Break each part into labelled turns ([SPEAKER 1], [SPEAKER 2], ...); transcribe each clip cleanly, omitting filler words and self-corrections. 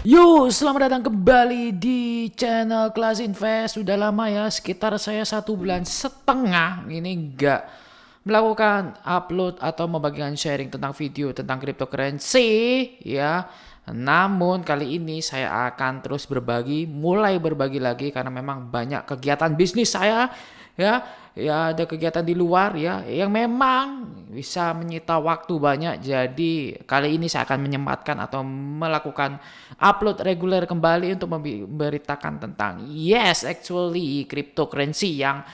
[SPEAKER 1] Yo, selamat datang kembali di channel Kelas Invest. Sudah lama ya, sekitar saya 1,5 bulan ini nggak melakukan upload atau membagikan sharing tentang video tentang cryptocurrency ya. Namun kali ini saya akan terus mulai berbagi lagi karena memang banyak kegiatan bisnis saya ya. Ya ada kegiatan di luar ya yang memang bisa menyita waktu banyak. Jadi kali ini saya akan menyempatkan atau melakukan upload reguler kembali untuk memberitakan tentang actually cryptocurrency yang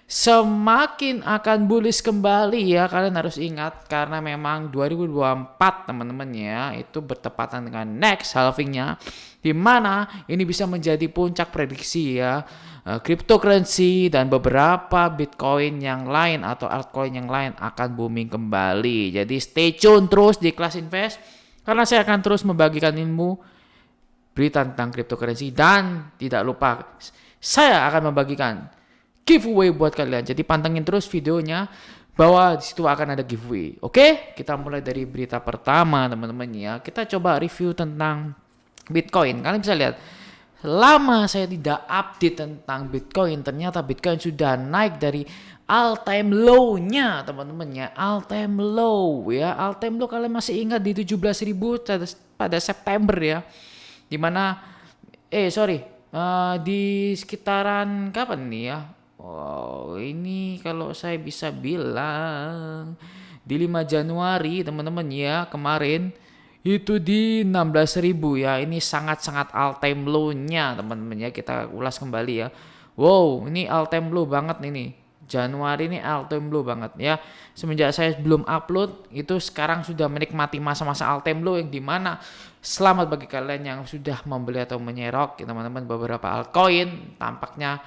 [SPEAKER 1] semakin akan bullish kembali ya. Kalian harus ingat karena memang 2024 teman-teman ya itu bertepatan dengan next halvingnya, di mana ini bisa menjadi puncak prediksi ya. Cryptocurrency dan beberapa Bitcoin yang lain atau altcoin yang lain akan booming kembali. Jadi stay tune terus di Kelas Invest karena saya akan terus membagikan ilmu berita tentang cryptocurrency, dan tidak lupa saya akan membagikan giveaway buat kalian. Jadi pantengin terus videonya bahwa di situ akan ada giveaway. Oke, kita mulai dari berita pertama teman-teman ya. Kita coba review tentang Bitcoin. Kalian bisa lihat, lama saya tidak update tentang Bitcoin, ternyata Bitcoin sudah naik dari all time low-nya teman-teman ya. All time low ya. All time low kalian masih ingat di 17.000 pada September ya. Dimana di sekitaran kapan nih ya? Oh, ini kalau saya bisa bilang di 5 Januari teman-teman ya, kemarin itu di 16.000 ya. Ini sangat-sangat all time low-nya teman-teman ya. Kita ulas kembali ya. Wow, ini all time low banget nih. Januari ini all time low banget ya. Semenjak saya belum upload itu sekarang sudah menikmati masa-masa all time low, yang dimana selamat bagi kalian yang sudah membeli atau menyerok ya, teman-teman. Beberapa altcoin tampaknya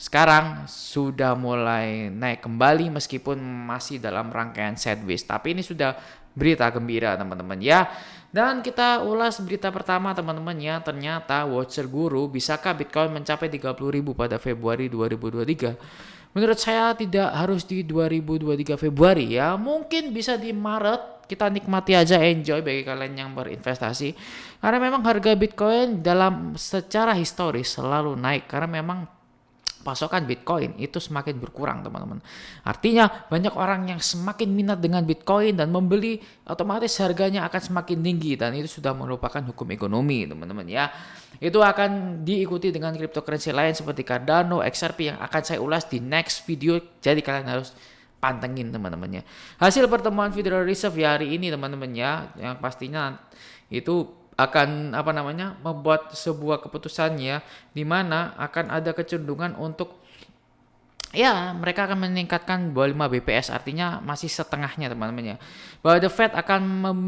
[SPEAKER 1] sekarang sudah mulai naik kembali meskipun masih dalam rangkaian sideways. Tapi ini sudah berita gembira teman-teman ya. Dan kita ulas berita pertama teman-teman ya. Ternyata Watcher Guru, bisakah Bitcoin mencapai 30.000 pada Februari 2023? Menurut saya tidak harus di 2023 Februari ya. Mungkin bisa di Maret. Kita nikmati aja, enjoy bagi kalian yang berinvestasi. Karena memang harga Bitcoin dalam secara historis selalu naik karena memang pasokan Bitcoin itu semakin berkurang teman-teman. Artinya banyak orang yang semakin minat dengan Bitcoin dan membeli, otomatis harganya akan semakin tinggi, dan itu sudah merupakan hukum ekonomi teman-teman ya. Itu akan diikuti dengan cryptocurrency lain seperti Cardano, XRP yang akan saya ulas di next video. Jadi kalian harus pantengin teman-teman ya. Hasil pertemuan Federal Reserve ya hari ini teman-teman ya, yang pastinya itu akan membuat sebuah keputusan ya, di mana akan ada kecenderungan untuk ya mereka akan meningkatkan 25 BPS, artinya masih setengahnya teman-teman ya. Bahwa The Fed akan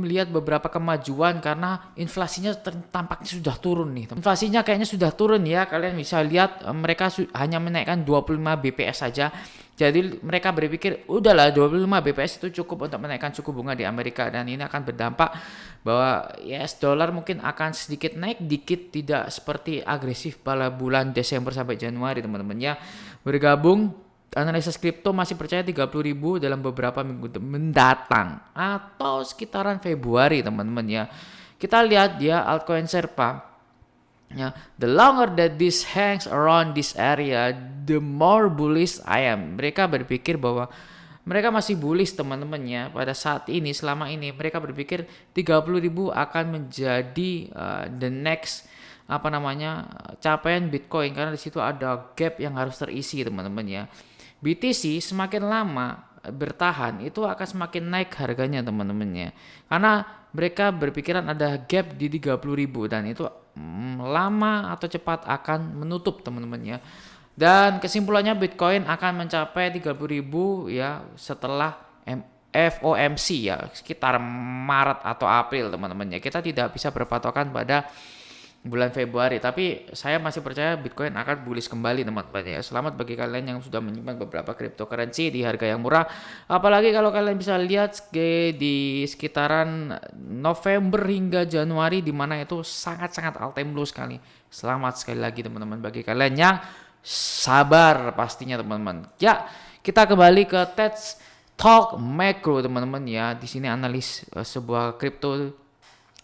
[SPEAKER 1] melihat beberapa kemajuan karena inflasinya tampaknya sudah turun nih. Inflasinya kayaknya sudah turun ya. Kalian bisa lihat mereka hanya menaikkan 25 BPS saja. Jadi mereka berpikir udahlah 25 BPS itu cukup untuk menaikkan suku bunga di Amerika, dan ini akan berdampak bahwa US dollar mungkin akan sedikit naik dikit, tidak seperti agresif pada bulan Desember sampai Januari teman-teman ya. Bergabung analisis kripto masih percaya 30.000 dalam beberapa minggu mendatang atau sekitaran Februari teman-teman ya. Kita lihat ya altcoin Serpa ya, the longer that this hangs around this area, the more bullish I am. Mereka berpikir bahwa mereka masih bullish teman-teman ya. Pada saat ini, selama ini mereka berpikir 30.000 akan menjadi the next capaian Bitcoin, karena di situ ada gap yang harus terisi teman-teman ya. BTC semakin lama bertahan itu akan semakin naik harganya teman-teman ya, karena mereka berpikiran ada gap di 30.000 dan itu lama atau cepat akan menutup teman-teman ya. Dan kesimpulannya Bitcoin akan mencapai 30.000 ya setelah FOMC ya, sekitar Maret atau April teman-teman ya. Kita tidak bisa berpatokan pada bulan Februari, tapi saya masih percaya Bitcoin akan bullish kembali teman-teman ya. Selamat bagi kalian yang sudah menyimpan beberapa cryptocurrency di harga yang murah, apalagi kalau kalian bisa lihat di sekitaran November hingga Januari, di mana itu sangat-sangat all time low sekali. Selamat sekali lagi teman-teman bagi kalian yang sabar pastinya teman-teman. Ya, kita kembali ke TED Talk Macro teman-teman ya. Di sini analis sebuah crypto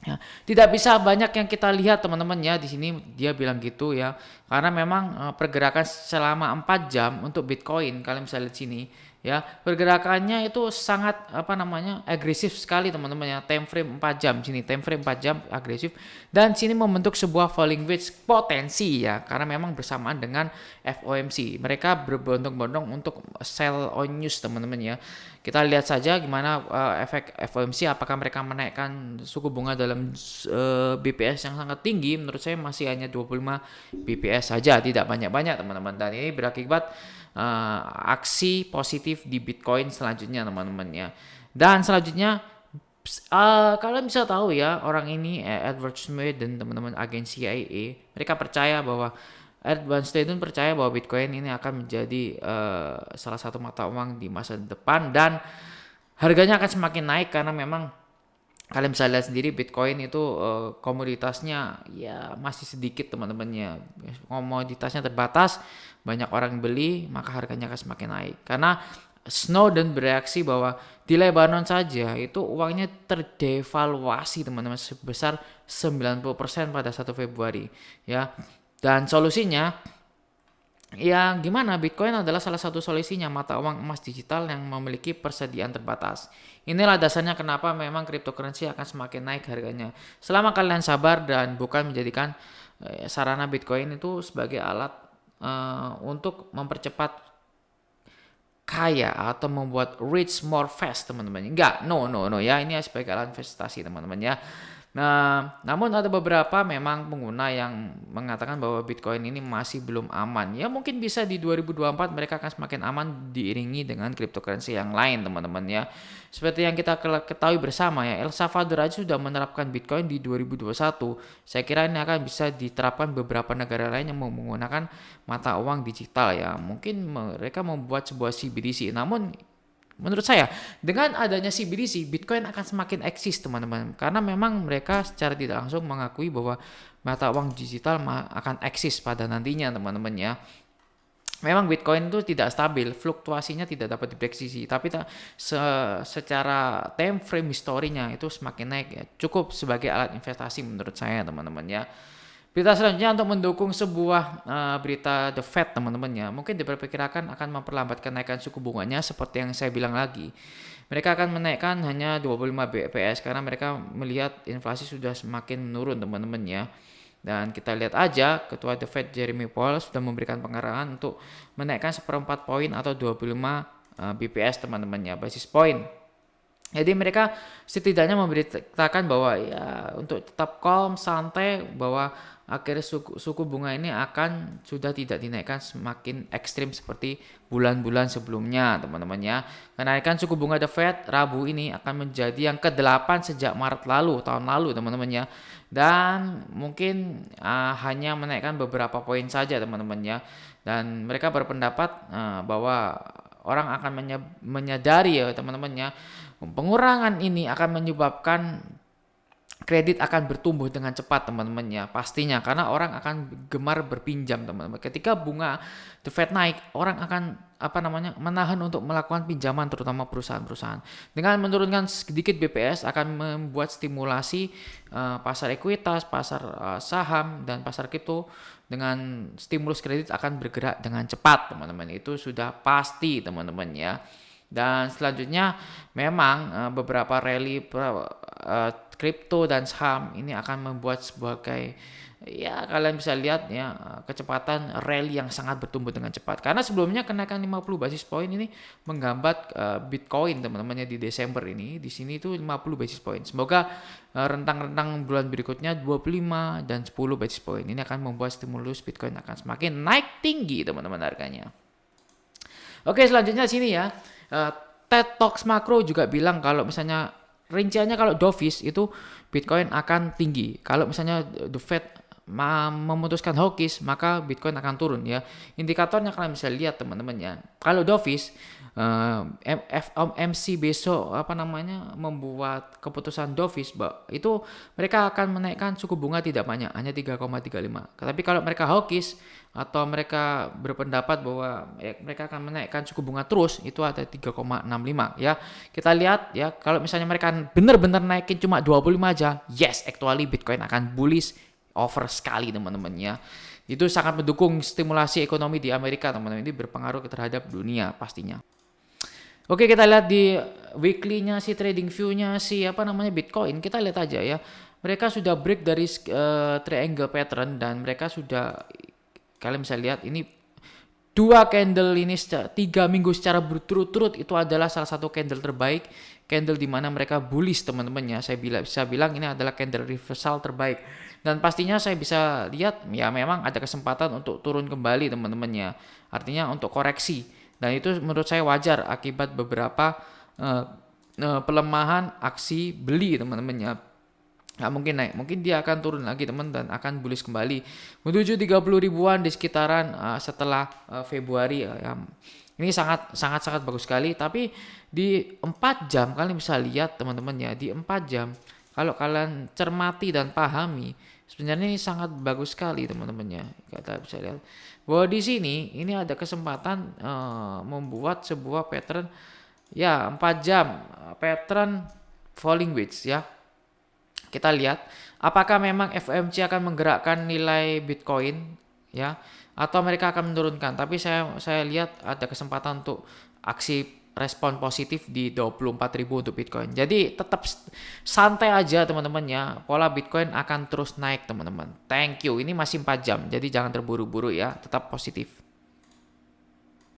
[SPEAKER 1] Ya, tidak bisa banyak yang kita lihat teman-teman ya di sini dia bilang gitu ya. Karena memang pergerakan selama 4 jam untuk Bitcoin kalian bisa lihat sini ya. Pergerakannya itu sangat apa namanya? Agresif sekali teman-teman ya. Time frame 4 jam sini, time frame 4 jam agresif dan sini membentuk sebuah falling wedge potensi ya karena memang bersamaan dengan FOMC. Mereka berbondong-bondong untuk sell on news teman-teman ya. Kita lihat saja gimana efek FOMC, apakah mereka menaikkan suku bunga dalam BPS yang sangat tinggi. Menurut saya masih hanya 25 BPS saja, tidak banyak-banyak teman-teman. Dan ini berakibat aksi positif di Bitcoin selanjutnya teman-teman ya. Dan selanjutnya kalian bisa tahu ya orang ini Edward Smith dan teman-teman agen CIA mereka percaya bahwa Edward Snowden percaya bahwa Bitcoin ini akan menjadi salah satu mata uang di masa depan dan harganya akan semakin naik karena memang kalian bisa lihat sendiri Bitcoin itu komoditasnya ya masih sedikit teman-temannya, komoditasnya terbatas, banyak orang beli maka harganya akan semakin naik karena Snowden bereaksi bahwa di Lebanon saja itu uangnya terdevaluasi teman-teman sebesar 90% pada 1 Februari ya. Dan solusinya ya gimana? Bitcoin adalah salah satu solusinya mata uang emas digital yang memiliki persediaan terbatas. Inilah dasarnya kenapa memang cryptocurrency akan semakin naik harganya. Selama kalian sabar dan bukan menjadikan sarana Bitcoin itu sebagai alat untuk mempercepat kaya atau membuat rich more fast teman-teman. Enggak, no ya, ini sebagai alat investasi teman-teman ya. Nah, namun ada beberapa memang pengguna yang mengatakan bahwa Bitcoin ini masih belum aman. Ya mungkin bisa di 2024 mereka akan semakin aman diiringi dengan cryptocurrency yang lain teman-teman ya. Seperti yang kita ketahui bersama ya, El Salvador aja sudah menerapkan Bitcoin di 2021. Saya kira ini akan bisa diterapkan beberapa negara lain yang menggunakan mata uang digital ya. Mungkin mereka membuat sebuah CBDC. Namun menurut saya, dengan adanya CBDC, Bitcoin akan semakin eksis teman-teman. Karena memang mereka secara tidak langsung mengakui bahwa mata uang digital akan eksis pada nantinya teman-teman ya. Memang Bitcoin itu tidak stabil, fluktuasinya tidak dapat diprediksi, tapi secara time frame historinya itu semakin naik ya. Cukup sebagai alat investasi menurut saya teman-teman ya. Berita selanjutnya untuk mendukung sebuah berita The Fed teman-teman ya. Mungkin diperkirakan akan memperlambat kenaikan suku bunganya seperti yang saya bilang lagi. Mereka akan menaikkan hanya 25 BPS karena mereka melihat inflasi sudah semakin menurun teman-teman ya. Dan kita lihat aja Ketua The Fed Jeremy Powell sudah memberikan pengarahan untuk menaikkan 1/4 poin atau 25 BPS teman-teman ya, basis point. Jadi mereka setidaknya memberitakan bahwa ya untuk tetap calm, santai bahwa akhirnya suku bunga ini akan sudah tidak dinaikkan semakin ekstrim seperti bulan-bulan sebelumnya teman-teman ya. Kenaikan suku bunga The Fed Rabu ini akan menjadi yang ke-8 sejak Maret tahun lalu teman-teman ya. Dan mungkin hanya menaikkan beberapa poin saja teman-teman ya. Dan mereka berpendapat bahwa orang akan menyadari ya teman-teman ya. Pengurangan ini akan menyebabkan kredit akan bertumbuh dengan cepat teman-teman ya pastinya karena orang akan gemar berpinjam teman-teman. Ketika bunga The Fed naik, orang akan menahan untuk melakukan pinjaman terutama perusahaan-perusahaan. Dengan menurunkan sedikit BPS akan membuat stimulasi pasar ekuitas, pasar saham dan pasar kripto dengan stimulus kredit akan bergerak dengan cepat teman-teman. Itu sudah pasti teman-teman ya. Dan selanjutnya memang beberapa rally kripto dan saham ini akan membuat sebagai ya kalian bisa lihat ya kecepatan rally yang sangat bertumbuh dengan cepat karena sebelumnya kenaikan 50 basis point ini menggambat Bitcoin teman-teman ya di Desember ini di sini itu 50 basis point. Semoga rentang-rentang bulan berikutnya 25 dan 10 basis point ini akan membuat stimulus Bitcoin akan semakin naik tinggi teman-teman harganya. Oke, selanjutnya sini ya. TED Talks Makro juga bilang kalau misalnya rinciannya kalau dovish itu Bitcoin akan tinggi. Kalau misalnya The Fed memutuskan hawkish, maka Bitcoin akan turun ya. Indikatornya kalian bisa lihat teman-teman ya. Kalau dovish FOMC besok membuat keputusan dovish, itu mereka akan menaikkan suku bunga tidak banyak, hanya 3,35. Tapi kalau mereka hawkish atau mereka berpendapat bahwa mereka akan menaikkan suku bunga terus, itu ada 3,65 ya. Kita lihat ya, kalau misalnya mereka benar-benar naikin cuma 25 aja, yes, actually Bitcoin akan bullish over sekali teman-teman ya. Itu sangat mendukung stimulasi ekonomi di Amerika teman-teman, ini berpengaruh terhadap dunia pastinya. Oke, kita lihat di weekly-nya si trading view-nya si Bitcoin. Kita lihat aja ya. Mereka sudah break dari triangle pattern dan mereka sudah, kalian bisa lihat ini 2 candle ini 3 minggu secara berturut-turut, itu adalah salah satu candle terbaik, candle di mana mereka bullish teman-teman ya. Saya bisa bilang ini adalah candle reversal terbaik. Dan pastinya saya bisa lihat ya memang ada kesempatan untuk turun kembali teman-teman ya. Artinya untuk koreksi. Dan itu menurut saya wajar akibat beberapa pelemahan aksi beli teman-teman ya. Nggak mungkin naik, mungkin dia akan turun lagi teman dan akan bullish kembali menuju 30 ribuan di sekitaran setelah Februari ya. Ini sangat bagus sekali. Tapi di 4 jam kalian bisa lihat teman-teman ya, di 4 jam kalau kalian cermati dan pahami, sebenarnya ini sangat bagus sekali teman-teman ya. Kita bisa lihat bahwa di sini ini ada kesempatan membuat sebuah pattern ya 4 jam pattern falling wedge ya. Kita lihat apakah memang FOMC akan menggerakkan nilai Bitcoin ya, atau mereka akan menurunkan. Tapi saya lihat ada kesempatan untuk aksi respon positif di 24.000 untuk Bitcoin. Jadi tetap santai aja teman-teman ya. Pola Bitcoin akan terus naik teman-teman. Thank you. Ini masih 4 jam. Jadi jangan terburu-buru ya. Tetap positif.